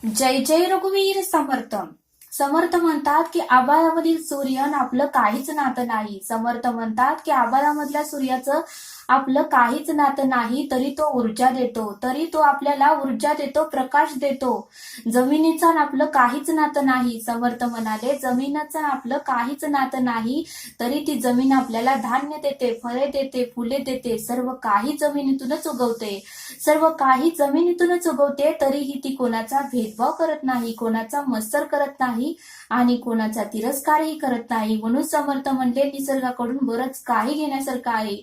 जय जय रघुवीर समर्थ. समर्थ म्हणतात की आभाळामधील सूर्य आपलं काहीच नातं नाही. समर्थ म्हणतात की आभाळामधल्या सूर्याचं आपलं काहीच नातं नाही, तरी तो ऊर्जा देतो, तरी तो आपल्याला ऊर्जा देतो, प्रकाश देतो. जमिनीचं आपलं काहीच नातं नाही. समर्थ म्हणाले जमिनीचं आपलं काहीच नातं नाही, तरी ती जमीन आपल्याला धान्य देते, फळे देते, फुले देते, सर्व काही जमिनीतूनच उगवते. सर्व काही जमिनीतूनच उगवते, तरीही ती कोणाचा भेदभाव करत नाही, कोणाचा मत्सर करत नाही आणि कोणाचा तिरस्कारही करत नाही. म्हणून समर्थ म्हणले निसर्गाकडून बरंच काही घेण्यासारखं आहे.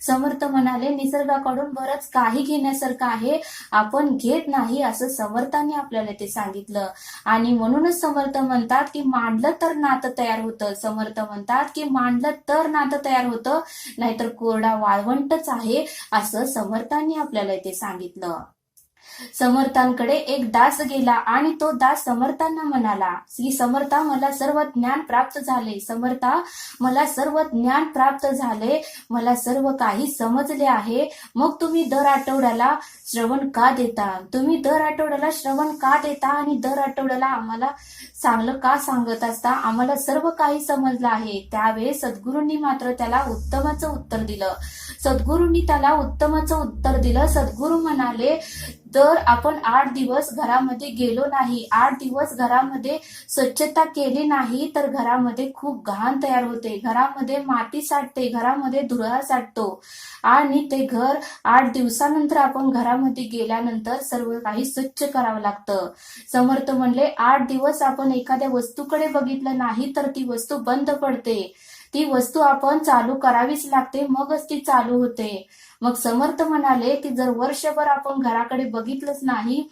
समर्थ म्हणाले निसर्गाकडून बरंच काही घेण्यासारखं आहे, आपण घेत नाही असं समर्थांनी आपल्याला ते सांगितलं. आणि म्हणूनच समर्थ म्हणतात की मांडलं तर नातं तयार होतं. समर्थ म्हणतात की मांडलं तर नातं तयार होतं, नाहीतर कोरडा वाळवंटच आहे असं समर्थांनी आपल्याला ते सांगितलं. समर्थांकडे एक दास गेला आणि तो दास समर्थांना म्हणाला की समर्था मला सर्व ज्ञान प्राप्त झाले. समर्था मला सर्व ज्ञान प्राप्त झाले, मला सर्व काही समजले आहे. मग तुम्ही दर आठवड्याला श्रवण का देता? तुम्ही दर आठवड्याला श्रवण का देता आणि दर आठवड्याला आम्हाला चांगलं का सांगत असता? आम्हाला सर्व काही समजलं आहे. त्यावेळेस सद्गुरूंनी मात्र त्याला उत्तमाचं उत्तर दिलं. सद्गुरूंनी त्याला उत्तमाचं उत्तर दिलं. सद्गुरू म्हणाले तर आपण 8 दिवस घरामध्ये गेलो नाही, 8 दिवस घरामध्ये स्वच्छता केली नाही, तर घरामध्ये खूप घाण तयार होते, घरामध्ये माती साठते, घरामध्ये धुळा साठतो आणि ते घर 8 दिवसानंतर आपण घरामध्ये गेल्यानंतर सर्व काही स्वच्छ करावं लागतं. समर्थ म्हणले 8 दिवस आपण एखाद्या वस्तूकडे बघितलं नाही तर ती वस्तू बंद पडते, ती वस्तू आपण चालू करावीच लागते, मगच ती चालू होते. मग समर्थ म्हणाले की जर वर्षभर आपण घराकडे बघितलंच नाही,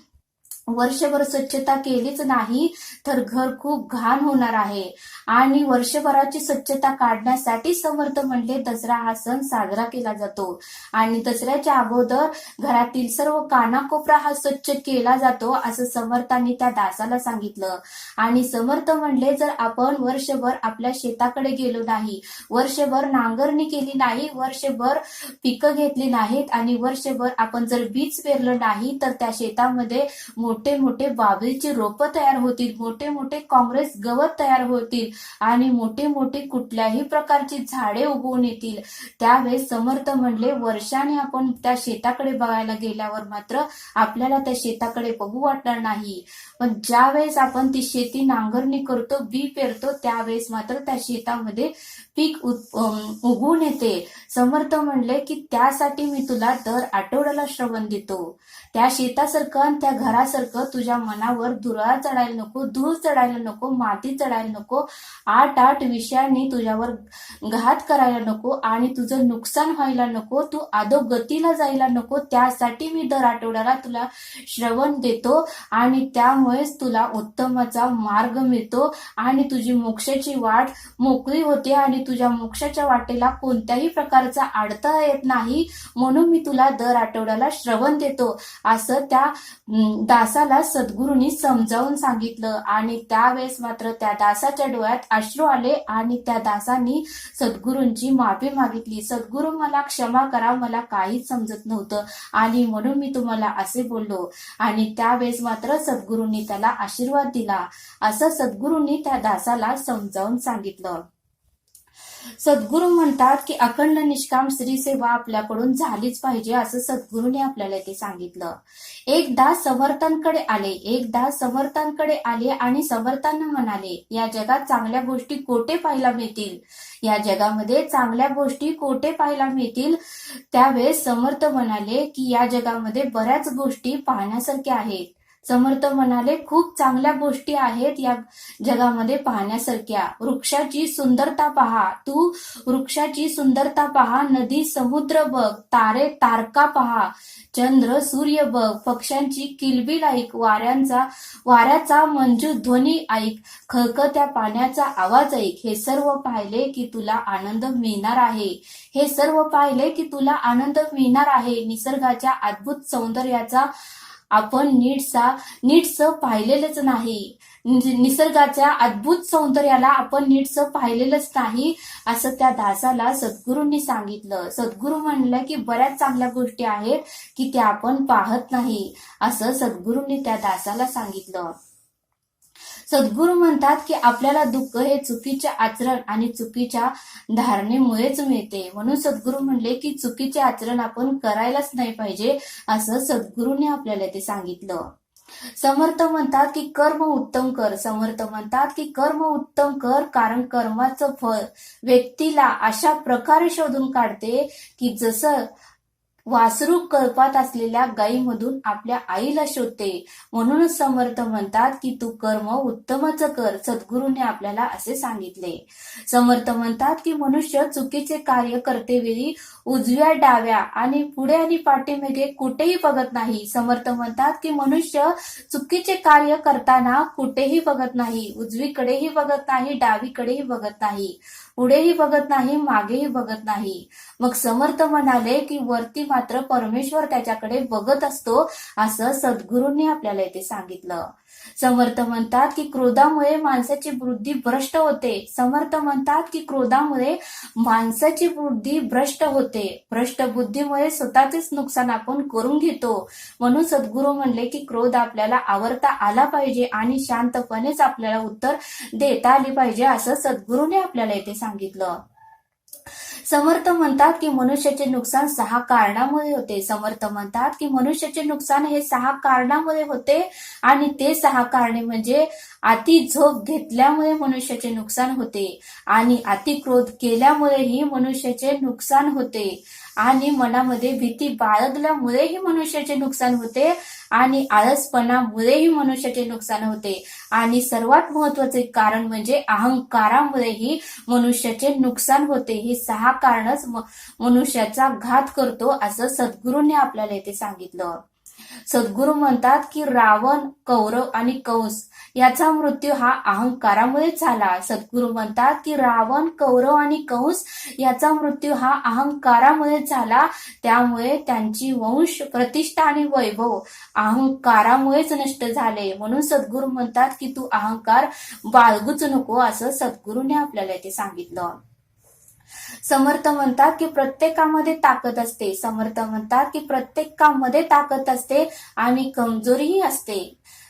वर्षभर स्वच्छता केलीच नाही, तर घर खूप घाण होणार आहे. आणि वर्षभराची स्वच्छता काढण्यासाठी समर्थ म्हणले दसरा हा सण साजरा केला जातो आणि दसऱ्याच्या अगोदर घरातील सर्व कानाकोपरा हा स्वच्छ केला जातो असं समर्थांनी त्या दासाला सांगितलं. आणि समर्थ म्हणले जर आपण वर्षभर आपल्या शेताकडे गेलो नाही, वर्षभर नांगरणी केली नाही, वर्षभर पिकं घेतली नाहीत आणि वर्षभर आपण जर बीज पेरलं नाही, तर त्या शेतामध्ये मोठे मोठे बाबळीची रोपं तयार होतील, मोठे मोठे काँग्रेस गवत तयार होतील आणि मोठे मोठे कुठल्याही प्रकारची झाडे उगवून येतील. त्यावेळेस समर्थ म्हणले वर्षाने आपण त्या शेताकडे बघायला गेल्यावर मात्र आपल्याला त्या शेताकडे बघू वाटणार नाही, पण ज्या वेळेस आपण ती शेती नांगरणी करतो, बी पेरतो, त्यावेळेस मात्र त्या शेतामध्ये पीक उगवून येते. समर्थ म्हणले की त्यासाठी मी तुला दर आठवड्याला श्रवण देतो. त्या शेतासारखं आणि त्या घरासारखं तुझ्या मनावर धुरळा चढायला नको, धूळ चढायला नको, माती चढायला नको, 8 विषयांनी तुझ्यावर घात करायला नको आणि तुझं नुकसान व्हायला नको, तू अधोगतीला जायला नको. त्यासाठी मी दर आठवड्याला तुला श्रवण देतो आणि त्यामुळेच तुला उत्तमाचा मार्ग मिळतो आणि तुझी मोक्षाची वाट मोकळी होते आणि तुझ्या मोक्षाच्या वाटेला कोणत्याही प्रकारचा अडथळा येत नाही, म्हणून मी तुला दर आठवड्याला श्रवण देतो असं त्या दासाला सद्गुरूंनी समजावून सांगितलं. आणि त्यावेळेस मात्र त्या दासाच्या डोळ्यात अश्रू आले आणि त्या दासांनी सद्गुरूंची माफी मागितली. सद्गुरू मला क्षमा करा, मला काहीच समजत नव्हतं आणि म्हणून मी तुम्हाला असे बोललो. आणि त्यावेळेस मात्र सद्गुरूंनी त्याला आशीर्वाद दिला असं सद्गुरूंनी त्या दासाला समजावून सांगितलं. सद्गुरू म्हणतात की अखंड निष्काम श्री सेवा आपल्याकडून झालीच पाहिजे असं सद्गुरूने आपल्याला ते सांगितलं. एकदा समर्थांकडे आले आणि समर्थांना म्हणाले या जगात चांगल्या गोष्टी कोठे पाहायला मिळतील, या जगामध्ये चांगल्या गोष्टी कोठे पाहायला मिळतील. त्यावेळेस समर्थ म्हणाले की या जगामध्ये बऱ्याच गोष्टी पाहण्यासारख्या आहेत. समर्थ म्हणाले खूप चांगल्या गोष्टी आहेत या जगामध्ये पाहण्यासारख्या. वृक्षाची सुंदरता पहा, तू वृक्षाची सुंदरता पहा, नदी समुद्र बघ, तारे तारका पहा, चंद्र सूर्य बघ, पक्ष्यांची किलबिल ऐक, वाऱ्याचा मंजू ध्वनी ऐक, खळखळत्या पाण्याचा आवाज ऐक. हे सर्व पाहिले की तुला आनंद मिळणार आहे. हे सर्व पाहिले की तुला आनंद मिळणार आहे. निसर्गाच्या अद्भुत सौंदर्याचा आपण नीटसं पाहिलेलंच नाही. निसर्गाच्या अद्भुत सौंदर्याला आपण नीटसं पाहिलेलंच नाही असं त्या दासाला सद्गुरूंनी सांगितलं. सद्गुरू म्हणलं की बऱ्याच चांगल्या गोष्टी आहेत की त्या आपण पाहत नाही असं सद्गुरूंनी त्या दासाला सांगितलं. सद्गुरू म्हणतात की आपल्याला दुःख हे चुकीचे आचरण आणि चुकीच्या धारणेमुळेच मिळते. म्हणून सद्गुरू म्हणले की चुकीचे आचरण आपण करायलाच नाही पाहिजे असं सद्गुरूंनी आपल्याला ते सांगितलं. समर्थ म्हणतात की कर्म उत्तम कर. समर्थ म्हणतात की कर्म उत्तम कर, कारण कर्माचं फळ व्यक्तीला अशा प्रकारे शोधून काढते की जसं वासरू कळपात असलेल्या गायीमधून आपल्या आईला शोधते. म्हणूनच समर्थ म्हणतात की तू कर्म उत्तमच कर. सद्गुरूने आपल्याला असे सांगितले. समर्थ म्हणतात की मनुष्य चुकीचे कार्य करतेवेळी उजव्या डाव्या आणि पुढे आणि पाठीमागे कुठेही बघत नाही. समर्थ म्हणतात की मनुष्य चुकीचे कार्य करताना कुठेही बघत नाही, उजवीकडेही बघत नाही, डावीकडेही बघत नाही, पुढेही बघत नाही, मागेही बघत नाही. मग समर्थ म्हणाले की वरती मात्र परमेश्वर त्याच्याकडे बघत असतो असं सद्गुरूंनी आपल्याला इथे सांगितलं. समर्थ म्हणतात की क्रोधामुळे माणसाची बुद्धी भ्रष्ट होते. समर्थ म्हणतात की क्रोधामुळे माणसाची बुद्धी भ्रष्ट होते. भ्रष्ट बुद्धीमुळे स्वतःचेच नुकसान आपण करून घेतो. म्हणून सद्गुरू म्हणले की क्रोध आपल्याला आवरता आला पाहिजे आणि शांतपणेच आपल्याला उत्तर देता आली पाहिजे असं सद्गुरूने आपल्याला इथे सांगितलं. समर्थ म्हणतात की मनुष्याचे नुकसान 6 कारणामुळे होते. समर्थ म्हणतात की मनुष्याचे नुकसान हे 6 कारणामुळे होते आणि ते 6 कारणे म्हणजे अति झोप घेतल्यामुळे मनुष्याचे नुकसान होते आणि अति क्रोध केल्यामुळेही मनुष्याचे नुकसान होते आणि मनामध्ये भीती बाळगल्यामुळेही मनुष्याचे नुकसान होते आणि आळसपणामुळेही मनुष्याचे नुकसान होते आणि सर्वात महत्वाचे कारण म्हणजे अहंकारामुळेही मनुष्याचे नुकसान होते. ही 6 कारणच मनुष्याचा घात करतो असं सद्गुरूंनी आपल्याला इथे सांगितलं. सद्गुरू म्हणतात की रावण, कौरव आणि कंस याचा मृत्यू हा अहंकारामुळे झाला. सद्गुरू म्हणतात की रावण, कौरव आणि कंस याचा मृत्यू हा अहंकारामुळे झाला. त्यामुळे त्यांची वंश, प्रतिष्ठा आणि वैभव अहंकारामुळेच नष्ट झाले. म्हणून सद्गुरू म्हणतात की तू अहंकार बाळगूच नको असं सद्गुरूने आपल्याला इथे सांगितलं. समर्थ म्हणतात की प्रत्येकामध्ये ताकद असते. समर्थ म्हणतात की प्रत्येकामध्ये ताकद असते आणि कमजोरीही असते.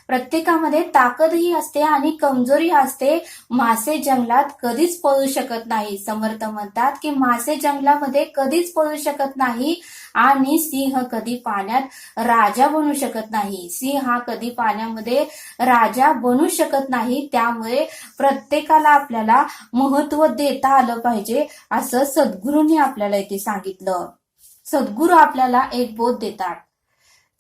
प्रत्येकामध्ये ताकदही असते आणि कमजोरी असते. मासे जंगलात कधीच पळू शकत नाही. समर्थ म्हणतात की मासे जंगलामध्ये कधीच पळू शकत नाही आणि सिंह कधी पाण्यात राजा बनू शकत नाही. सिंह हा कधी पाण्यामध्ये राजा बनू शकत नाही. त्यामुळे प्रत्येकाला आपल्याला महत्व देता आलं पाहिजे असं सद्गुरूंनी आपल्याला इथे सांगितलं. सद्गुरू आपल्याला एक बोध देतात.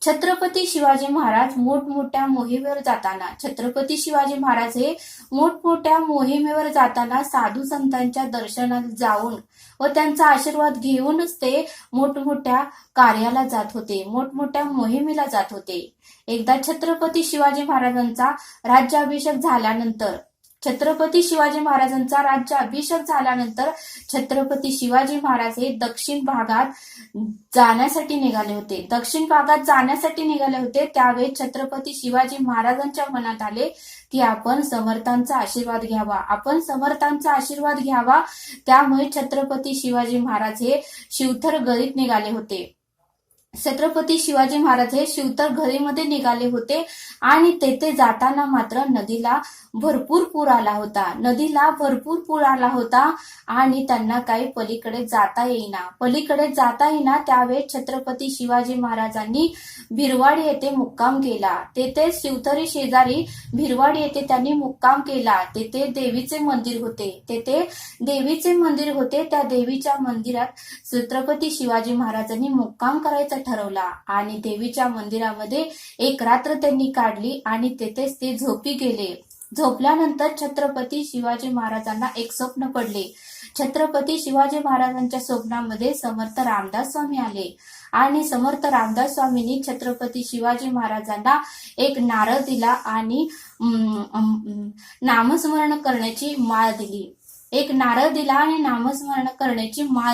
छत्रपती शिवाजी महाराज मोठमोठ्या मोहिमेवर जाताना छत्रपती शिवाजी महाराज हे मोठमोठ्या मोहिमेवर जाताना साधू संतांच्या दर्शनात जाऊन व त्यांचा आशीर्वाद घेऊनच ते मोठमोठ्या कार्याला जात होते, मोठमोठ्या मोहिमेला जात होते. एकदा छत्रपती शिवाजी महाराजांचा राज्याभिषेक झाल्यानंतर छत्रपती शिवाजी महाराजांचा राज्याभिषेक झाल्यानंतर छत्रपती शिवाजी महाराज हे दक्षिण भागात जाण्यासाठी निघाले होते. दक्षिण भागात जाण्यासाठी निघाले होते त्यावेळी छत्रपती शिवाजी महाराजांच्या मनात आले की आपण समर्थांचा आशीर्वाद घ्यावा, आपण समर्थांचा आशीर्वाद घ्यावा. त्यामुळे छत्रपती शिवाजी महाराज हे शिवथर गरीत निघाले होते. छत्रपती शिवाजी महाराज हे शिवतर घरीमध्ये निघाले होते आणि तेथे जाताना मात्र नदीला भरपूर पूर आला होता. नदीला भरपूर पूर आला होता आणि त्यांना काही पलीकडे जाता येईना. त्यावेळेस छत्रपती शिवाजी महाराजांनी भिरवाडी येथे मुक्काम केला. तेथे शिवथरी शेजारी भिरवाडी येथे त्यांनी मुक्काम केला. तेथे देवीचे मंदिर होते. त्या देवीच्या मंदिरात छत्रपती शिवाजी महाराजांनी मुक्काम करायचा ठरवला आणि देवीच्या मंदिरामध्ये एक रात्र त्यांनी काढली आणि तेथेच ते झोपी गेले. झोपल्यानंतर छत्रपती शिवाजी महाराजांना एक स्वप्न पडले. छत्रपती शिवाजी महाराजांच्या स्वप्नामध्ये समर्थ रामदास स्वामी आले आणि समर्थ रामदास स्वामींनी छत्रपती शिवाजी महाराजांना एक नारळ दिला आणि नामस्मरण करण्याची माळ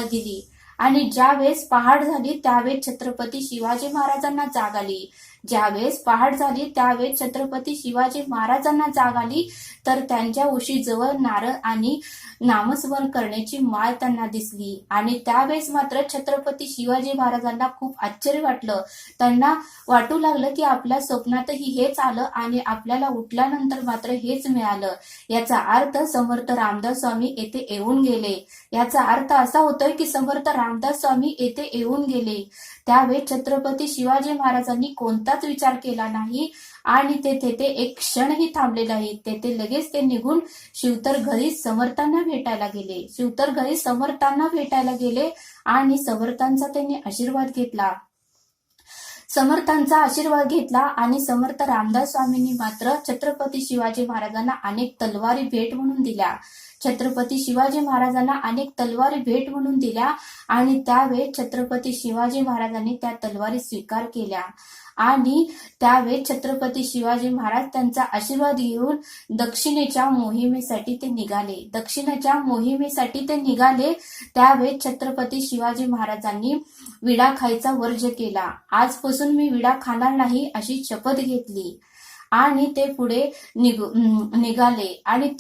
दिली. आणि ज्यावेळेस पहाट झाली त्यावेळेस छत्रपती शिवाजी महाराजांना जाग आली. ज्यावेळेस पहाट झाली त्यावेळेस छत्रपती शिवाजी महाराजांना जाग आली तर त्यांच्या उशीजवळ नारळ आणि नामस्मरण करण्याची माळ त्यांना दिसली. आणि त्यावेळेस मात्र छत्रपती शिवाजी महाराजांना खूप आश्चर्य वाटलं. त्यांना वाटू लागलं की आपल्या स्वप्नातही हेच आलं आणि आपल्याला उठल्यानंतर मात्र हेच मिळालं. याचा अर्थ समर्थ रामदास स्वामी येथे येऊन गेले. याचा अर्थ असा होतोय की समर्थ रामदास स्वामी येथे येऊन गेले. त्यावेळेस छत्रपती शिवाजी महाराजांनी कोणताच विचार केला नाही आणि तेथे एक क्षणही थांबले नाही. तेथे लगेच ते निघून शिवतर घरी समर्थांना भेटायला गेले. शिवतर घरी समर्थांना भेटायला गेले आणि समर्थांचा त्यांनी आशीर्वाद घेतला. समर्थांचा आशीर्वाद घेतला आणि समर्थ रामदास स्वामींनी मात्र छत्रपती शिवाजी महाराजांना अनेक तलवारी भेट म्हणून दिल्या. छत्रपती शिवाजी महाराजांना अनेक तलवारी भेट म्हणून दिल्या आणि त्यावेळेस छत्रपती शिवाजी महाराजांनी त्या तलवारी स्वीकार केल्या. आणि त्यावेळेस छत्रपती शिवाजी महाराज त्यांचा आशीर्वाद घेऊन दक्षिणेच्या मोहिमेसाठी ते निघाले. दक्षिणेच्या मोहिमेसाठी ते निघाले त्यावेळेस छत्रपती शिवाजी महाराजांनी विडा खायचा वर्ज्य केला. आजपासून मी विडा खाणार नाही अशी शपथ घेतली आणि ते पुढे निघाले. आणि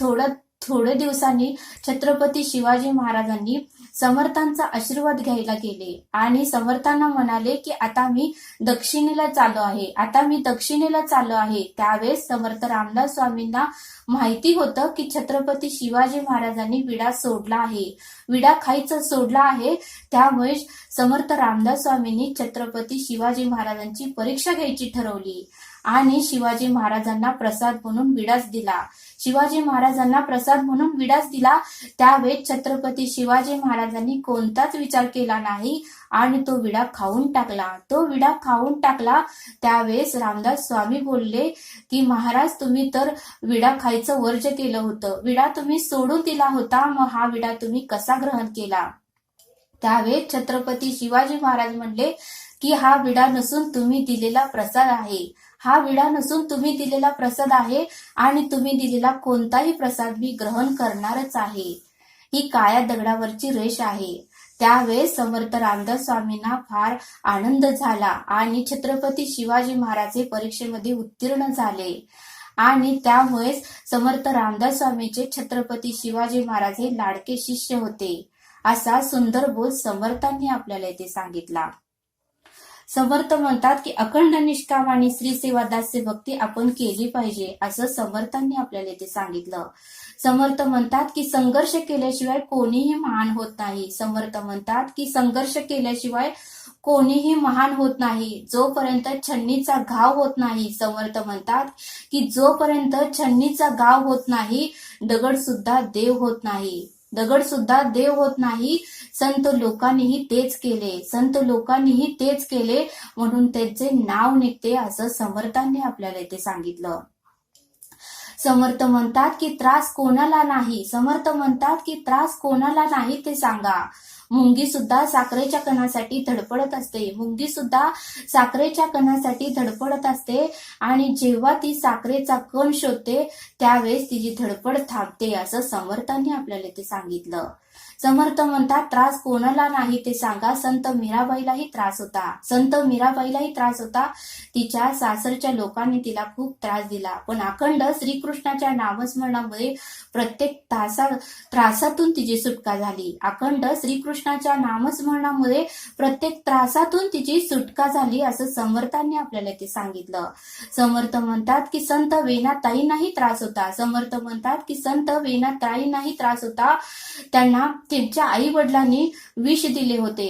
थोडे दिवसांनी छत्रपती शिवाजी महाराजांनी समर्थांचा आशीर्वाद घ्यायला गेले आणि समर्थांना म्हणाले की आता मी दक्षिणेला चाललो आहे, आता मी दक्षिणेला चाललो आहे. त्यावेळेस समर्थ रामदास स्वामींना माहिती होतं की छत्रपती शिवाजी महाराजांनी विडा सोडला आहे, विडा खायचं सोडला आहे. त्यामुळे समर्थ रामदास स्वामींनी छत्रपती शिवाजी महाराजांची परीक्षा घ्यायची ठरवली आणि शिवाजी महाराजांना प्रसाद म्हणून विडाच दिला. शिवाजी महाराजांना प्रसाद म्हणून विडाच दिला. त्यावेळेस छत्रपती शिवाजी महाराजांनी कोणताच विचार केला नाही आणि तो विडा खाऊन टाकला. तो विडा खाऊन टाकला. त्यावेळेस रामदास स्वामी बोलले की महाराज तुम्ही तर विडा खायचं वर्ज्य केलं होतं, विडा तुम्ही सोडून दिला होता, मग हा विडा तुम्ही कसा ग्रहण केला? त्यावेळेस छत्रपती शिवाजी महाराज म्हणले की हा विडा नसून तुम्ही दिलेला प्रसाद आहे, हा विडा नसून तुम्ही दिलेला प्रसाद आहे आणि तुम्ही दिलेला कोणताही प्रसाद मी ग्रहण करणारच आहे. ही काळ्या दगडावरची रेष आहे. त्यावेळेस समर्थ रामदास स्वामींना फार आनंद झाला आणि छत्रपती शिवाजी महाराज हे परीक्षेमध्ये उत्तीर्ण झाले आणि त्यामुळेच समर्थ रामदास स्वामींचे छत्रपती शिवाजी महाराज हे लाडके शिष्य होते. असा सुंदर बोध समर्थांनी आपल्याला इथे सांगितला. समर्थ म्हणतात की अखंड निष्काम आणि श्री सेवा दास्य भक्ती आपण केली पाहिजे असं समर्थांनी आपल्याला इथे सांगितलं. समर्थ म्हणतात की संघर्ष केल्याशिवाय कोणीही महान होत नाही. समर्थ म्हणतात की संघर्ष केल्याशिवाय कोणीही महान होत नाही. जोपर्यंत छन्नीचा घाव होत नाही, समर्थ म्हणतात की जोपर्यंत छन्नीचा घाव होत नाही दगड सुद्धा देव होत नाही, दगड सुद्धा देव होत नाही. संत लोकांनीही तेच केले, संत लोकांनीही तेच केले म्हणून त्यांचे नाव निघते असं समर्थांनी आपल्याला इथे सांगितलं. समर्थ म्हणतात की त्रास कोणाला नाही, समर्थ म्हणतात की त्रास कोणाला नाही ते सांगा. मुंगी सुद्धा साखरेच्या कणासाठी धडपडत असते, मुंगी सुद्धा साखरेच्या कणासाठी धडपडत असते आणि जेव्हा ती साखरेचा कण शोधते त्यावेळेस तिची धडपड थांबते असं समर्थांनी आपल्याला ते सांगितलं. समर्थ म्हणतात त्रास कोणाला नाही ते सांगा. संत मीराबाईलाही त्रास होता, संत मीराबाईलाही त्रास होता. तिच्या सासरच्या लोकांनी तिला खूप त्रास दिला, पण अखंड श्रीकृष्णाच्या नामस्मरणामुळे प्रत्येक त्रासातून तिची सुटका झाली. अखंड श्रीकृष्णाच्या नामस्मरणामुळे प्रत्येक त्रासातून तिची सुटका झाली असं समर्थांनी आपल्याला ते सांगितलं. समर्थ म्हणतात की संत वेणाताईंनाही त्रास होता, समर्थ म्हणतात की संत वेणाताईंनाही त्रास होता. त्यांना त्यांच्या आई वडिलांनी विष दिले होते,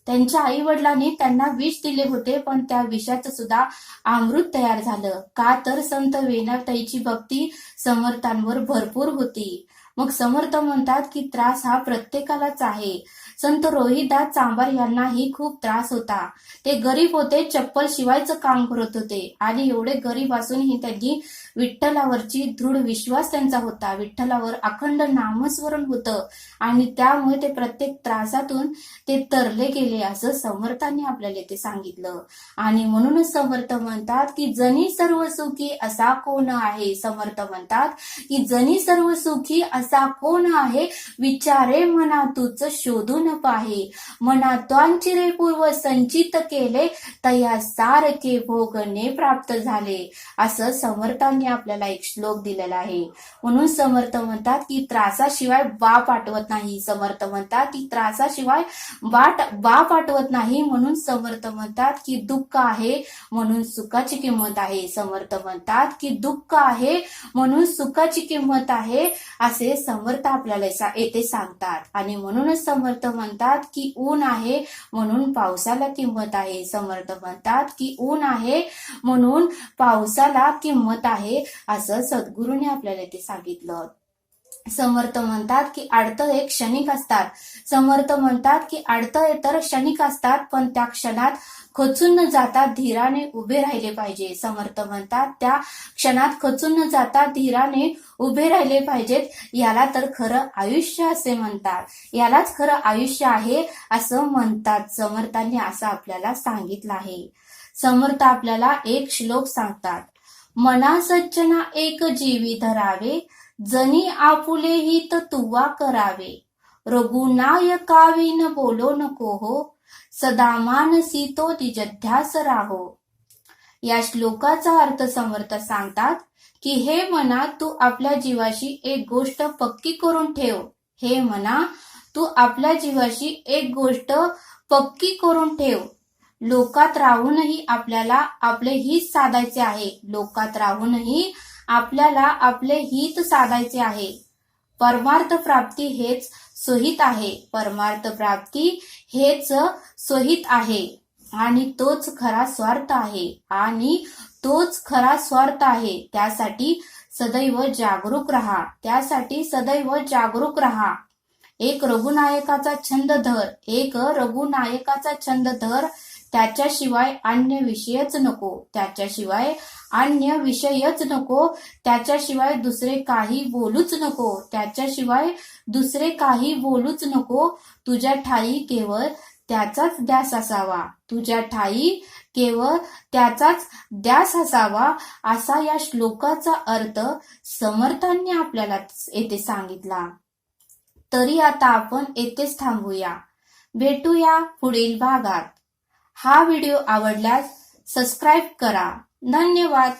त्यांच्या आई वडिलांनी त्यांना विष दिले होते, पण त्या विषाचं सुद्धा अमृत तयार झालं. का तर संत वेणाताईची भक्ती समर्थांवर भरपूर होती. मग समर्थ म्हणतात की त्रास हा प्रत्येकालाच आहे. संत रोहिदास चांभार यांनाही खूप त्रास होता. ते गरीब होते, चप्पल शिवायचं काम करत होते आणि एवढे गरीब असूनही त्यांनी विठ्ठलावरची दृढ विश्वास त्यांचा होता, विठ्ठलावर अखंड नामस्मरण होतं आणि त्यामुळे ते प्रत्येक त्रासातून ते तरले गेले असं समर्थांनी आपल्याला ते सांगितलं. आणि म्हणूनच समर्थ म्हणतात की जनी सर्व सुखी असा कोण आहे. समर्थ म्हणतात की जनी सर्व सुखी असा कोण आहे, विचारे मना तूच शोधून पाहे. मनात्वांची रे पूर्व संचित केले, तया सारखे भोगणे प्राप्त झाले. असं समर्थांनी आपल्याला एक श्लोक दिलेला आहे. म्हणून समर्थ म्हणतात की त्रासाशिवाय बाप आठवत नाही. समर्थ म्हणतात की त्रासाशिवाय बाप आठवत नाही. म्हणून समर्थ म्हणतात की दुःख आहे म्हणून सुखाची किंमत आहे. समर्थ म्हणतात की दुःख आहे म्हणून सुखाची किंमत आहे, असे समर्थ आपल्याला येथे सांगतात. आणि म्हणूनच समर्थ म्हणतात की ऊन आहे म्हणून पावसाला किंमत आहे. समर्थ म्हणतात की ऊन आहे म्हणून पावसाला किंमत आहे, असं सद्गुरूंनी आपल्याला इथे सांगितलं. समर्थ म्हणतात की अडथळे क्षणिक असतात. समर्थ म्हणतात की अडथळे तर क्षणिक असतात, पण त्या क्षणात खचून न जाता धीराने उभे राहिले पाहिजे. समर्थ म्हणतात त्या क्षणात खचून न जाता धीराने उभे राहिले पाहिजेत. याला तर खरं आयुष्य असे म्हणतात. यालाच खरं आयुष्य आहे असं म्हणतात. समर्थांनी असं आपल्याला सांगितलं आहे. समर्थ आपल्याला एक श्लोक सांगतात. मना सज्जना एक जीवी धरावे, जनी आपुले हित तुवा करावे. रघुनायकाविन बोलो नको हो, सदा मानसी तो निजध्यास राहो. या श्लोकाचा अर्थ समर्थ सांगतात की हे मना तू आपल्या जीवाशी एक गोष्ट पक्की करून ठेव. हे मना तू आपल्या जीवाशी एक गोष्ट पक्की करून ठेव. लोकात राहूनही आपल्याला आपले हित साधायचे आहे. लोकात राहूनही आपल्याला आपले हित साधायचे आहे. परमार्थ प्राप्ती हेच सोहित आहे. परमार्थ प्राप्ती हेच सोहित आहे आणि तोच खरा स्वार्थ आहे. आणि तोच खरा स्वार्थ आहे. त्यासाठी सदैव जागरूक राहा. त्यासाठी सदैव जागरूक राहा. एक रघुनायकाचा छंद धर. एक रघुनायकाचा छंद धर. त्याच्याशिवाय अन्य विषयच नको. त्याच्याशिवाय अन्य विषयच नको. त्याच्याशिवाय दुसरे काही बोलूच नको. त्याच्याशिवाय दुसरे काही बोलूच नको. तुझ्या ठाई केवळ त्याचाच ध्यास असावा. तुझ्या ठाई केवळ त्याचाच ध्यास असावा, असा या श्लोकाचा अर्थ समर्थांनी आपल्याला येथे सांगितला. तरी आता आपण येथेच थांबूया. भेटूया पुढील भागात. हा व्हिडिओ आवडल्यास सबस्क्राईब करा. धन्यवाद.